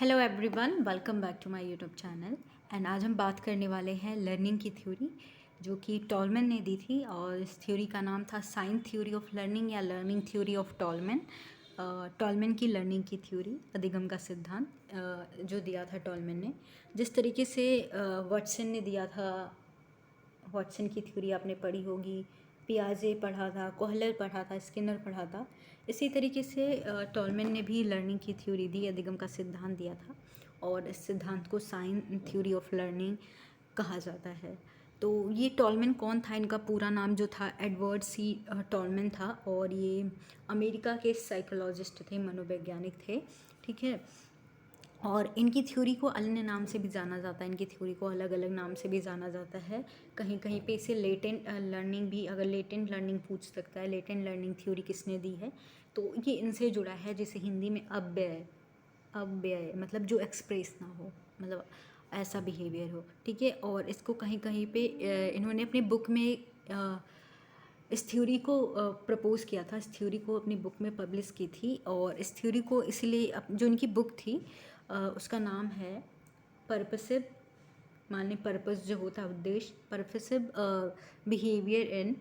Hello everyone, welcome back to my YouTube channel. And आज हम बात करने वाले हैं लर्निंग की थ्योरी जो कि टॉलमैन ने दी थी। और इस थ्योरी का नाम था साइन थ्योरी ऑफ लर्निंग या learning theory of tall man. Tall man की लर्निंग की थ्योरी, अधिगम का सिद्धांत जो दिया था टॉलमैन ने। जिस तरीके से वाटसन ने दिया था, वाटसन की थ्योरी आपने पढ़ी होगी, पियाजे पढ़ा था, कोहलर पढ़ा था, स्किनर पढ़ा था। इसी तरीके से टॉलमैन ने भी लर्निंग की थ्योरी दी, अधिगम का सिद्धांत दिया था। और इस सिद्धांत को साइन थ्योरी ऑफ लर्निंग कहा जाता है। तो ये टॉलमैन कौन था? इनका पूरा नाम जो था एडवर्ड सी टॉलमैन था। और ये अमेरिका के साइकोलॉजिस्ट थे, मनोवैज्ञानिक थे। ठीक है। और इनकी थ्योरी को अन्य नाम से भी जाना जाता है, इनकी थ्योरी को अलग अलग नाम से भी जाना जाता है। कहीं कहीं पे इसे लेटेंट लर्निंग भी, अगर लेटेंट लर्निंग पूछ सकता है, लेटेंट लर्निंग थ्योरी किसने दी है, तो ये इनसे जुड़ा है। जिसे हिंदी में अव्यय, अव्यय मतलब जो एक्सप्रेस ना हो, मतलब ऐसा बिहेवियर हो। ठीक है। और इसको कहीं कहीं पे इन्होंने अपनी बुक में इस थ्योरी को प्रपोज किया था, इस थ्योरी को अपनी बुक में पब्लिश की थी। और इस थ्योरी को इसलिए, जो इनकी बुक थी उसका नाम है पर्पसिव, माने पर्पस जो होता है उद्देश्य, पर्पसिव बिहेवियर इन,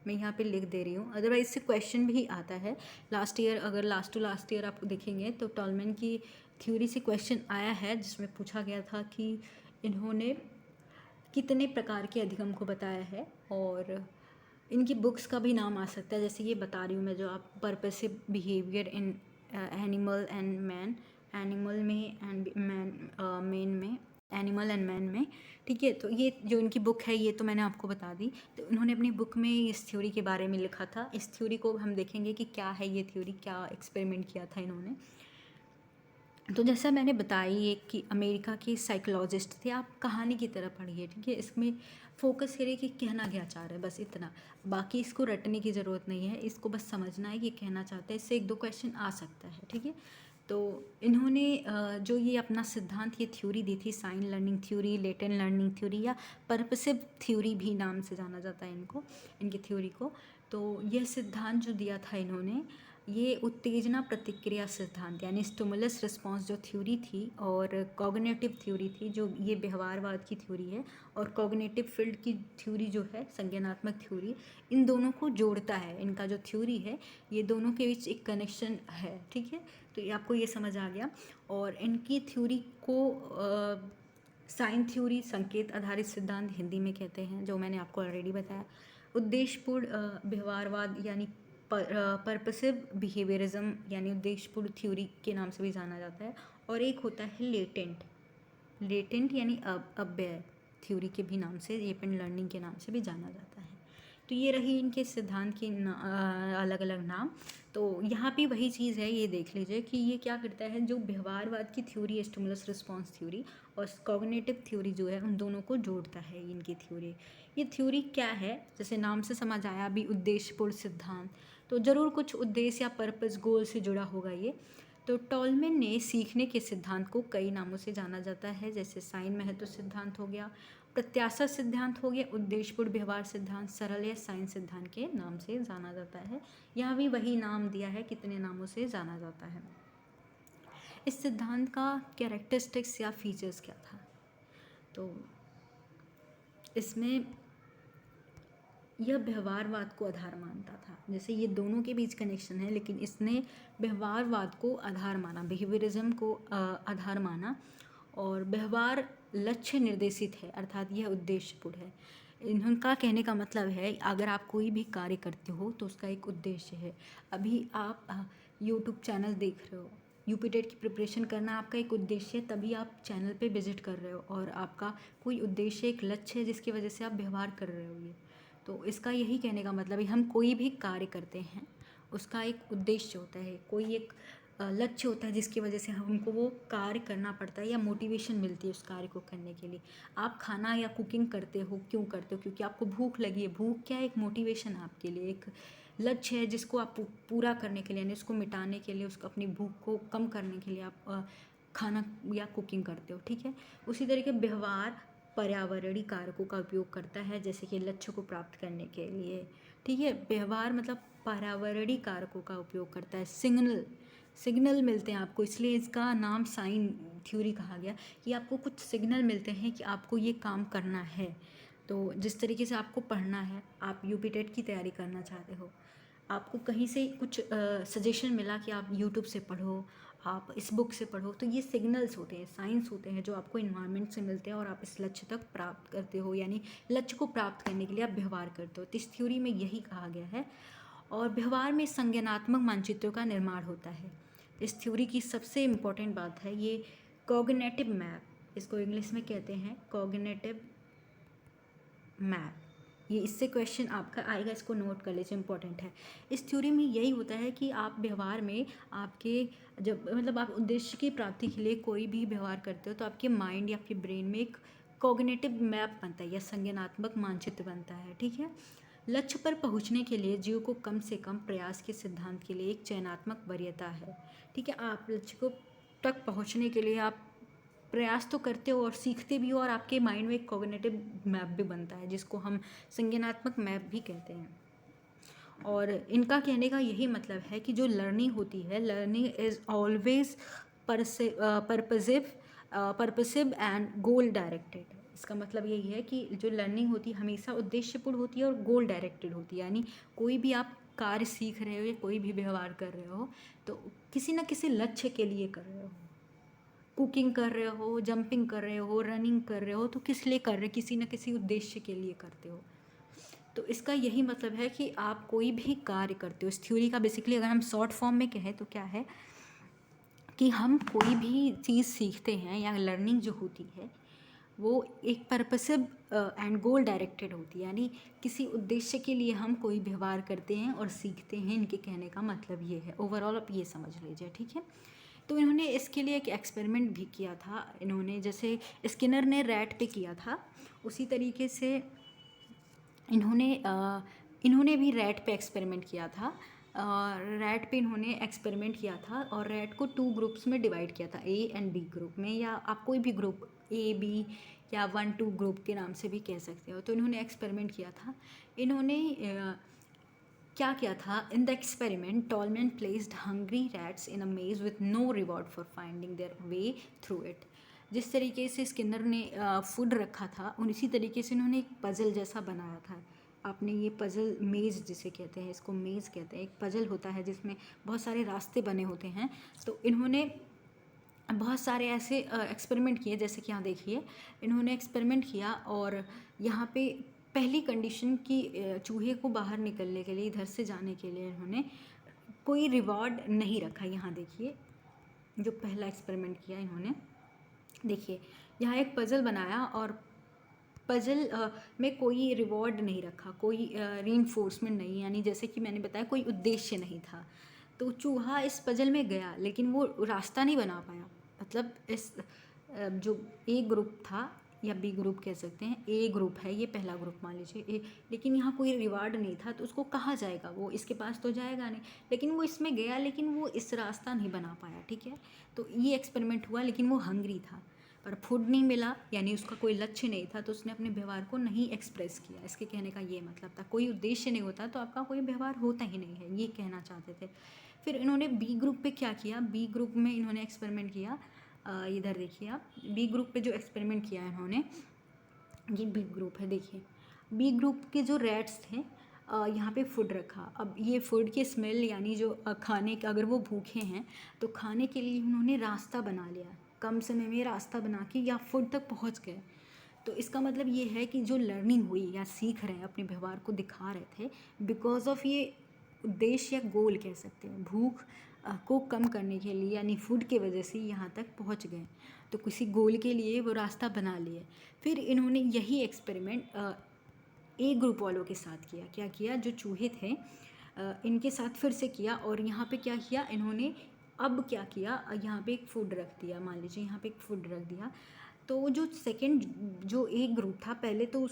मैं यहाँ पे लिख दे रही हूँ, अदरवाइज से क्वेश्चन भी आता है। लास्ट ईयर, अगर लास्ट टू लास्ट ईयर आप देखेंगे तो टॉलमैन की थ्योरी से क्वेश्चन आया है, जिसमें पूछा गया था कि इन्होंने कितने प्रकार के अधिगम को बताया है। और इनकी बुक्स का भी नाम आ सकता है, जैसे ये बता रही हूँ मैं, जो आप purposive behaviour in animal and man, animal में एंड मैन, मैन में, एनिमल एंड मैन में। ठीक है। तो ये जो इनकी बुक है, ये तो मैंने आपको बता दी। तो उन्होंने अपनी बुक में इस थ्योरी के बारे में लिखा था। इस थ्योरी को हम देखेंगे कि क्या है ये थ्योरी, क्या एक्सपेरिमेंट किया था इन्होंने। तो जैसा मैंने बताई एक कि अमेरिका के साइकोलॉजिस्ट थे। आप कहानी की तरह पढ़िए। ठीक है। इसमें फोकस करिए कि कहना क्या चाह रहे हैं, बस इतना। बाकी इसको रटने की ज़रूरत नहीं है, इसको बस समझना है कि कहना चाहते हैं। इससे एक दो क्वेश्चन आ सकता है। ठीक है। तो इन्होंने जो ये अपना सिद्धांत, ये थ्योरी दी थी, sign learning theory, latent learning theory या पर्पसिव थ्योरी भी नाम से जाना जाता है इनको, इनकी थ्योरी को। तो यह सिद्धांत जो दिया था इन्होंने, ये उत्तेजना प्रतिक्रिया सिद्धांत यानी स्टिमुलस रिस्पॉन्स जो थ्योरी थी, और कॉग्निटिव थ्योरी थी जो ये व्यवहारवाद की थ्योरी है, और कॉग्निटिव फील्ड की थ्योरी जो है संज्ञानात्मक थ्योरी, इन दोनों को जोड़ता है। इनका जो थ्योरी है, ये दोनों के बीच एक कनेक्शन है। ठीक है। तो ये आपको ये समझ आ गया। और इनकी थ्योरी को साइन थ्योरी, संकेत आधारित सिद्धांत हिंदी में कहते हैं, जो मैंने आपको ऑलरेडी बताया। उद्देश्यपूर्ण व्यवहारवाद यानी पर्पसिव बिहेवियरिज्म यानी उद्देश्यपूर्ण थ्योरी के नाम से भी जाना जाता है। और एक होता है लेटेंट, लेटेंट यानी अव्यय थ्योरी के भी नाम से, लेटेंट लर्निंग के नाम से भी जाना जाता है। तो ये रही इनके सिद्धांत के अलग अलग नाम। तो यहाँ पे वही चीज़ है, ये देख लीजिए कि ये क्या करता है, जो व्यवहारवाद की थ्योरी है, स्टिमुलस रिस्पॉन्स थ्योरी, और कॉग्निटिव थ्योरी जो है, उन दोनों को जोड़ता है इनकी थ्योरी। ये थ्योरी क्या है, जैसे नाम से समझ आया अभी, उद्देश्यपूर्ण सिद्धांत, तो ज़रूर कुछ उद्देश्य या पर्पस, गोल से जुड़ा होगा ये। तो टॉलमैन ने सीखने के सिद्धांत को कई नामों से जाना जाता है, जैसे साइन महत्व सिद्धांत हो गया, प्रत्याशा सिद्धांत हो गया, उद्देश्यपूर्ण व्यवहार सिद्धांत, सरल या साइन सिद्धांत के नाम से जाना जाता है। यहाँ भी वही नाम दिया है, कितने नामों से जाना जाता है। इस सिद्धांत का कैरेक्टरिस्टिक्स या फीचर्स क्या था, तो इसमें यह व्यवहारवाद को आधार मानता था। जैसे ये दोनों के बीच कनेक्शन है, लेकिन इसने व्यवहारवाद को आधार माना, बिहेवियरिज्म को आधार माना। और व्यवहार लक्ष्य निर्देशित है, अर्थात यह उद्देश्यपूर्ण है। इनका कहने का मतलब है, अगर आप कोई भी कार्य करते हो तो उसका एक उद्देश्य है। अभी आप यूट्यूब चैनल देख रहे हो, यूपी टेट की प्रिपरेशन करना आपका एक उद्देश्य है, तभी आप चैनल पे विजिट कर रहे हो, और आपका कोई उद्देश्य, एक लक्ष्य है, जिसकी वजह से आप व्यवहार कर रहे हो। ये तो इसका यही कहने का मतलब है, हम कोई भी कार्य करते हैं उसका एक उद्देश्य होता है, कोई एक लक्ष्य होता है, जिसकी वजह से हमको वो कार्य करना पड़ता है या मोटिवेशन मिलती है उस कार्य को करने के लिए। आप खाना या कुकिंग करते हो, क्यों करते हो? क्योंकि आपको भूख लगी है। भूख क्या है? एक मोटिवेशन है आपके लिए, एक लक्ष्य है जिसको आप पूरा करने के लिए, यानी उसको मिटाने के लिए, उसको अपनी भूख को कम करने के लिए आप खाना या कुकिंग करते हो। ठीक है। उसी तरीके व्यवहार पर्यावरणीय कारकों का उपयोग करता है, जैसे कि लक्ष्य को प्राप्त करने के लिए। ठीक है। व्यवहार मतलब पर्यावरणीय कारकों का उपयोग करता है, सिग्नल, सिग्नल मिलते हैं आपको, इसलिए इसका नाम साइन थ्योरी कहा गया कि आपको कुछ सिग्नल मिलते हैं कि आपको ये काम करना है। तो जिस तरीके से आपको पढ़ना है, आप यूपी टेट की तैयारी करना चाहते हो, आपको कहीं से कुछ सजेशन मिला कि आप यूट्यूब से पढ़ो, आप इस बुक से पढ़ो, तो ये सिग्नल्स होते हैं, साइंस होते हैं जो आपको इन्वायरमेंट से मिलते हैं और आप इस लक्ष्य तक प्राप्त करते हो, यानी लक्ष्य को प्राप्त करने के लिए आप व्यवहार करते हो। तो इस थ्योरी में यही कहा गया है। और व्यवहार में संज्ञानात्मक मानचित्रों का निर्माण होता है। इस थ्योरी की सबसे इम्पोर्टेंट बात है ये कॉग्निटिव मैप, इसको इंग्लिश में कहते हैं कॉग्निटिव मैप। ये इससे क्वेश्चन आपका आएगा, इसको नोट कर लीजिए, इंपॉर्टेंट है। इस थ्योरी में यही होता है कि आप व्यवहार में आपके जब मतलब आप उद्देश्य की प्राप्ति के लिए कोई भी व्यवहार करते हो तो आपके माइंड या आपके ब्रेन में एक कॉग्निटिव मैप बनता है या संज्ञानात्मक मानचित्र बनता है, ठीक है। लक्ष्य पर पहुंचने के लिए जीव को कम से कम प्रयास के सिद्धांत के लिए एक चयनात्मक वरीयता है, ठीक है। आप लक्ष्य को तक पहुंचने के लिए आप प्रयास तो करते हो और सीखते भी हो, और आपके माइंड में एक कॉग्निटिव मैप भी बनता है जिसको हम संज्ञानात्मक मैप भी कहते हैं। और इनका कहने का यही मतलब है कि जो लर्निंग होती है, learning is always purposive and goal directed. इसका मतलब यही है कि जो लर्निंग होती है हमेशा उद्देश्यपूर्ण होती है और गोल डायरेक्टेड होती है, यानी कोई भी आप कार्य सीख रहे हो या कोई भी व्यवहार कर रहे हो तो किसी न किसी लक्ष्य के लिए कर रहे हो। कुकिंग कर रहे हो, जंपिंग कर रहे हो, रनिंग कर रहे हो, तो किस लिए कर रहे हो, किसी न किसी उद्देश्य के लिए करते हो। तो इसका यही मतलब है कि आप कोई भी कार्य करते हो, इस थ्योरी का बेसिकली अगर हम शॉर्ट फॉर्म में कहें तो क्या है कि हम कोई भी चीज़ सीखते हैं या लर्निंग जो होती है वो एक पर्पसिव एंड गोल डायरेक्टेड होती है, यानी किसी उद्देश्य के लिए हम कोई व्यवहार करते हैं और सीखते हैं। इनके कहने का मतलब ये है, ओवरऑल आप ये समझ लीजिए, ठीक है। तो इन्होंने इसके लिए एक एक्सपेरिमेंट भी किया था। इन्होंने जैसे स्किनर ने रैट पे किया था उसी तरीके से इन्होंने भी रैट पे एक्सपेरिमेंट किया था। रैट पे इन्होंने एक्सपेरिमेंट किया था और रैट को 2 ग्रुप्स में डिवाइड किया था, ए एंड बी ग्रुप में, या आप कोई भी ग्रुप ए बी या 1-2 ग्रुप के नाम से भी कह सकते हो। तो इन्होंने एक्सपेरिमेंट किया था। इन्होंने क्या किया था, in the experiment Tolman placed hungry rats in a maze with no reward for finding their way through it. जिस तरीके से स्किनर ने फूड रखा था उसी तरीके से इन्होंने एक पजल जैसा बनाया था। आपने ये पजल मेज़ जिसे कहते हैं, इसको मेज़ कहते हैं, एक पजल होता है जिसमें बहुत सारे रास्ते बने होते हैं। तो इन्होंने बहुत सारे ऐसे एक्सपेरिमेंट किए, जैसे कि यहाँ देखिए इन्होंने एक्सपेरिमेंट किया और यहाँ पे पहली कंडीशन की चूहे को बाहर निकलने के लिए, इधर से जाने के लिए इन्होंने कोई रिवॉर्ड नहीं रखा। यहाँ देखिए जो पहला एक्सपेरिमेंट किया इन्होंने, देखिए यहाँ एक पज़ल बनाया और पज़ल में कोई रिवॉर्ड नहीं रखा, कोई रीइंफोर्समेंट नहीं, यानी जैसे कि मैंने बताया कोई उद्देश्य नहीं था। तो चूहा इस पज़ल में गया लेकिन वो रास्ता नहीं बना पाया। मतलब इस जो ए ग्रुप था या बी ग्रुप कह सकते हैं, ए ग्रुप है ये पहला ग्रुप मान लीजिए ए, लेकिन यहाँ कोई रिवार्ड नहीं था तो उसको कहाँ जाएगा, वो इसके पास तो जाएगा नहीं। लेकिन वो इसमें गया लेकिन वो इस रास्ता नहीं बना पाया, ठीक है। तो ये एक्सपेरिमेंट हुआ लेकिन वो हंग्री था पर फूड नहीं मिला, यानी उसका कोई लक्ष्य नहीं था तो उसने अपने व्यवहार को नहीं एक्सप्रेस किया। इसके कहने का ये मतलब था कोई उद्देश्य नहीं होता तो आपका कोई व्यवहार होता ही नहीं है, ये कहना चाहते थे। फिर इन्होंने बी ग्रुप पे क्या किया, बी ग्रुप में इन्होंने एक्सपेरिमेंट किया। इधर देखिए आप बी ग्रुप पे जो एक्सपेरिमेंट किया इन्होंने, ये बी ग्रुप है, देखिए बी ग्रुप के जो रैट्स थे यहाँ पे फूड रखा। अब ये फूड की स्मेल यानी जो खाने का, अगर वो भूखे हैं तो खाने के लिए उन्होंने रास्ता बना लिया, कम समय में रास्ता बना के या फूड तक पहुँच गए। तो इसका मतलब ये है कि जो लर्निंग हुई या सीख रहे हैं, अपने व्यवहार को दिखा रहे थे बिकॉज ऑफ ये उद्देश्य या गोल कह सकते हैं, भूख को कम करने के लिए यानी फूड की वजह से यहाँ तक पहुँच गए, तो किसी गोल के लिए वो रास्ता बना लिए। फिर इन्होंने यही एक्सपेरिमेंट ए ग्रुप वालों के साथ किया। क्या किया, जो चूहे थे इनके साथ फिर से किया और यहाँ पे क्या किया इन्होंने, अब क्या किया, यहाँ पे एक फूड रख दिया, मान लीजिए यहाँ पे एक फूड रख दिया। तो जो सेकंड जो ए ग्रुप था पहले तो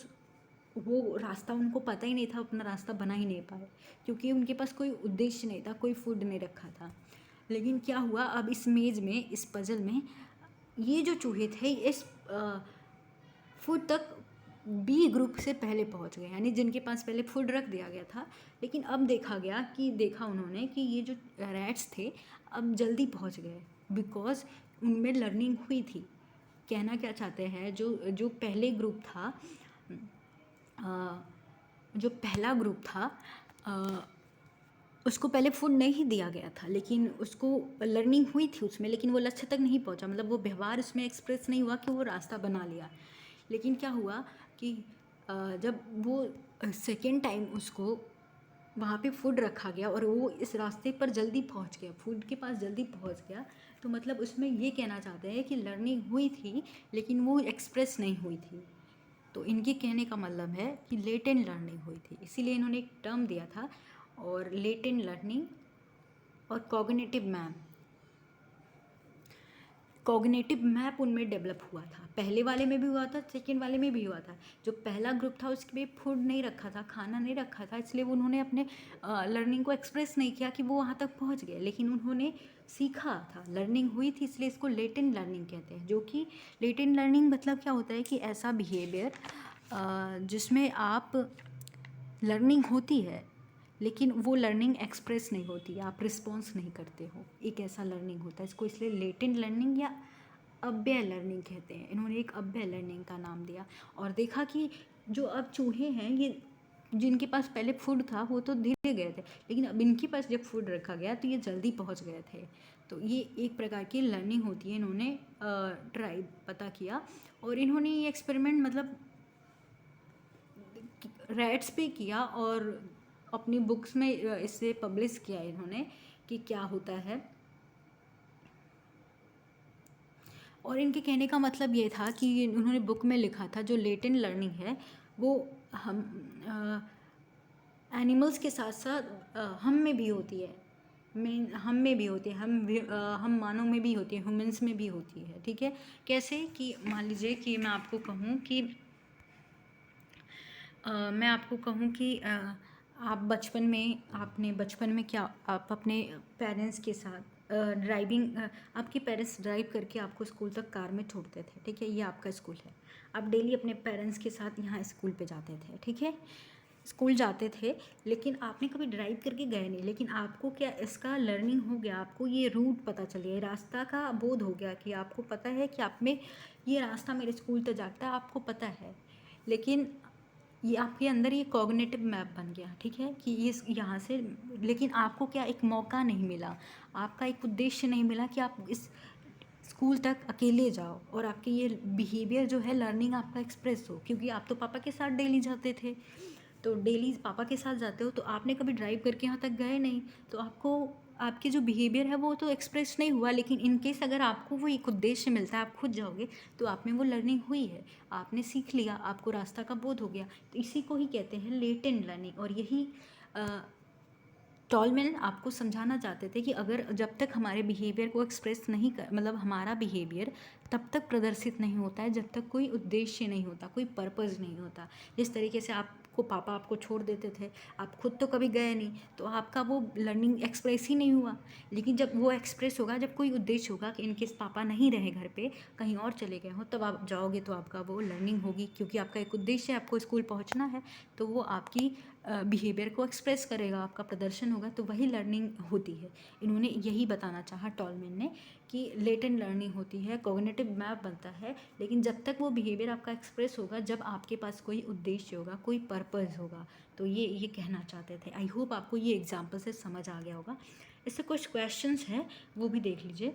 वो रास्ता उनको पता ही नहीं था, अपना रास्ता बना ही नहीं पाए क्योंकि उनके पास कोई उद्देश्य नहीं था, कोई फूड नहीं रखा था। लेकिन क्या हुआ, अब इस मेज़ में, इस पज़ल में ये जो चूहे थे इस फूड तक बी ग्रुप से पहले पहुंच गए, यानी जिनके पास पहले फूड रख दिया गया था, लेकिन अब देखा उन्होंने कि ये जो रैट्स थे अब जल्दी पहुंच गए, बिकॉज उनमें लर्निंग हुई थी। कहना क्या चाहते हैं, जो जो पहले ग्रुप था, जो पहला ग्रुप था, उसको पहले फूड नहीं दिया गया था, लेकिन उसको लर्निंग हुई थी उसमें, लेकिन वो लक्ष्य तक नहीं पहुंचा, मतलब वो व्यवहार उसमें एक्सप्रेस नहीं हुआ कि वो रास्ता बना लिया। लेकिन क्या हुआ कि जब वो सेकेंड टाइम उसको वहाँ पे फूड रखा गया और वो इस रास्ते पर जल्दी पहुँच गया, फूड के पास जल्दी पहुँच गया, तो मतलब उसमें ये कहना चाहते हैं कि लर्निंग हुई थी लेकिन वो एक्सप्रेस नहीं हुई थी। तो इनके कहने का मतलब है कि लेटेंट लर्निंग हुई थी, इसीलिए इन्होंने एक टर्म दिया था, और लेटेंट लर्निंग और कॉग्निटिव मैप उनमें डेवलप हुआ था। पहले वाले में भी हुआ था, सेकेंड वाले में भी हुआ था। जो पहला ग्रुप था उसमें फूड नहीं रखा था, खाना नहीं रखा था, इसलिए उन्होंने अपने लर्निंग को एक्सप्रेस नहीं किया कि वो वहाँ तक पहुँच गए, लेकिन उन्होंने सीखा था, लर्निंग हुई थी, इसलिए इसको लेटेंट लर्निंग कहते हैं। जो कि लेटेंट लर्निंग मतलब क्या होता है कि ऐसा बिहेवियर जिसमें आप लर्निंग होती है लेकिन वो लर्निंग एक्सप्रेस नहीं होती, आप रिस्पॉन्स नहीं करते हो, एक ऐसा लर्निंग होता है। इसको इसलिए लेटेंट लर्निंग या अव्यय लर्निंग कहते हैं। इन्होंने एक अव्यय लर्निंग का नाम दिया और देखा कि जो अब चूहे हैं, ये जिनके पास पहले फूड था वो तो धीरे गए थे, लेकिन अब इनके पास जब फूड रखा गया तो ये जल्दी पहुंच गए थे। तो ये एक प्रकार की लर्निंग होती है। इन्होंने ट्राई पता किया और इन्होंने ये एक्सपेरिमेंट मतलब रैट्स पे किया और अपनी बुक्स में इसे पब्लिश किया इन्होंने कि क्या होता है। और इनके कहने का मतलब ये था कि उन्होंने बुक में लिखा था जो लेटेंट लर्निंग है वो हम एनिमल्स के साथ साथ हम में भी होती है, हम में भी होती है, हम मानव में भी होती है, ह्यूमंस में भी होती है। ठीक है, कैसे कि मान लीजिए कि मैं आपको कहूँ कि आप बचपन में क्या आप अपने पेरेंट्स के साथ आपके पेरेंट्स ड्राइव करके आपको स्कूल तक कार में छोड़ते थे। ठीक है, ये आपका स्कूल है, आप डेली अपने पेरेंट्स के साथ यहाँ स्कूल पे जाते थे। ठीक है, स्कूल जाते थे, लेकिन आपने कभी ड्राइव करके गए नहीं, लेकिन आपको क्या इसका लर्निंग हो गया, आपको ये रूट पता चल गया, रास्ता का बोध हो गया कि आपको पता है कि आप में ये रास्ता मेरे स्कूल तक जाता है, आपको पता है। लेकिन ये आपके अंदर ये कॉग्निटिव मैप बन गया। ठीक है, कि ये यहाँ से, लेकिन आपको क्या एक मौका नहीं मिला, आपका एक उद्देश्य नहीं मिला कि आप इस स्कूल तक अकेले जाओ और आपके ये बिहेवियर जो है लर्निंग आपका एक्सप्रेस हो, क्योंकि आप तो पापा के साथ डेली जाते थे। तो डेली पापा के साथ जाते हो तो आपने कभी ड्राइव करके यहाँ तक गए नहीं, तो आपको आपके जो बिहेवियर है वो तो एक्सप्रेस नहीं हुआ। लेकिन इन केस अगर आपको वो एक उद्देश्य मिलता है, आप खुद जाओगे, तो आप में वो लर्निंग हुई है, आपने सीख लिया, आपको रास्ता का बोध हो गया। तो इसी को ही कहते हैं लेटेंट लर्निंग। और यही टॉलमैन आपको समझाना चाहते थे कि अगर जब तक हमारे बिहेवियर को एक्सप्रेस नहीं कर, मतलब हमारा बिहेवियर तब तक प्रदर्शित नहीं होता है जब तक कोई उद्देश्य नहीं होता, कोई पर्पज़ नहीं होता। जिस तरीके से आपको पापा आपको छोड़ देते थे, आप खुद तो कभी गए नहीं, तो आपका वो लर्निंग एक्सप्रेस ही नहीं हुआ। लेकिन जब वो एक्सप्रेस होगा, जब कोई उद्देश्य होगा कि इनकेस पापा नहीं रहे घर पे, कहीं और चले गए हो, तब आप जाओगे तो आपका वो लर्निंग होगी, क्योंकि आपका एक उद्देश्य है, आपको स्कूल पहुंचना है। तो वो आपकी बिहेवियर को एक्सप्रेस करेगा, आपका प्रदर्शन होगा, तो वही लर्निंग होती है। इन्होंने यही बताना चाहा टॉलमैन ने कि लेटेंट लर्निंग होती है, कॉग्निटिव मैप बनता है, लेकिन जब तक वो बिहेवियर आपका एक्सप्रेस होगा जब आपके पास कोई उद्देश्य होगा, कोई पर्पज़ होगा। तो ये कहना चाहते थे। आई होप आपको ये एग्जाम्पल से समझ आ गया होगा। इससे कुछ क्वेश्चंस हैं, वो भी देख लीजिए।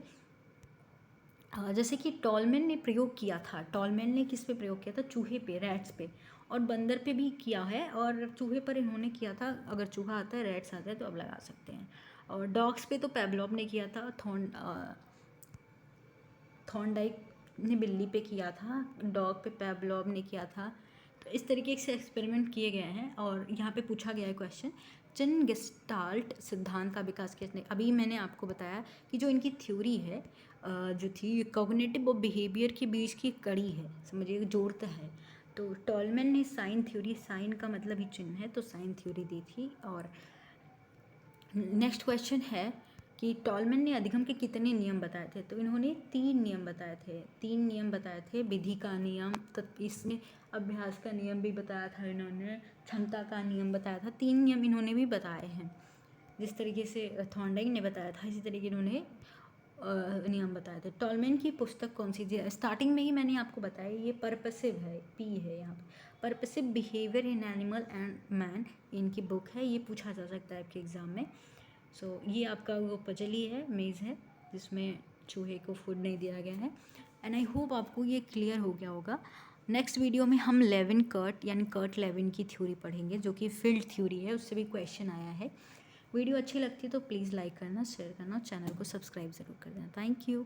जैसे कि टॉलमैन ने प्रयोग किया था, टॉलमैन ने किस पे प्रयोग किया था? चूहे पे, रैट्स पे, और बंदर पे भी किया है, और चूहे पर इन्होंने किया था। अगर चूहा आता है, रैट्स आता है तो अब लगा सकते हैं। और डॉग्स पे तो पेवलोव ने किया था, थॉर्नडाइक ने बिल्ली पे किया था, डॉग पे पेवलोव ने किया था। तो इस तरीके से एक्सपेरिमेंट किए गए हैं। और यहाँ पे पूछा गया है क्वेश्चन, चिन गेस्टाल्ट सिद्धांत का विकास किसने? अभी मैंने आपको बताया कि जो इनकी थ्योरी है जो थी कॉग्निटिव और बिहेवियर के बीच की कड़ी है, समझिए जोड़ता है। तो टॉलमैन ने साइन थ्योरी, साइन का मतलब ही चिन्ह है, तो साइन थ्योरी दी थी। और नेक्स्ट क्वेश्चन है कि टॉलमैन ने अधिगम के कितने नियम बताए थे, तो इन्होंने 3 नियम बताए थे। 3 नियम बताए थे, विधि का नियम, इसमें अभ्यास का नियम भी बताया था इन्होंने, क्षमता का नियम बताया था। 3 नियम इन्होंने भी बताए हैं। जिस तरीके से थॉर्नडाइक ने बताया था, इसी तरीके इन्होंने नियम बताए थे। टॉलमैन की पुस्तक कौन सी थी? स्टार्टिंग में ही मैंने आपको बताया, ये पर्पसिव है, पी है यहाँ पे, purposive behaviour in animal and man, इनकी बुक है। ये पूछा जा सकता है आपके एग्ज़ाम में। सो ये आपका वो पजल ही है, मेज़ है, जिसमें चूहे को फूड नहीं दिया गया है। एंड आई होप आपको ये क्लियर हो गया होगा। नेक्स्ट वीडियो में हम लेविन कर्ट यानी कर्ट लेविन की थ्योरी पढ़ेंगे, जो कि फील्ड थ्योरी है, उससे भी क्वेश्चन आया है। वीडियो अच्छी लगती है तो प्लीज़ लाइक करना, शेयर करना और चैनल को सब्सक्राइब ज़रूर कर देना। Thank you.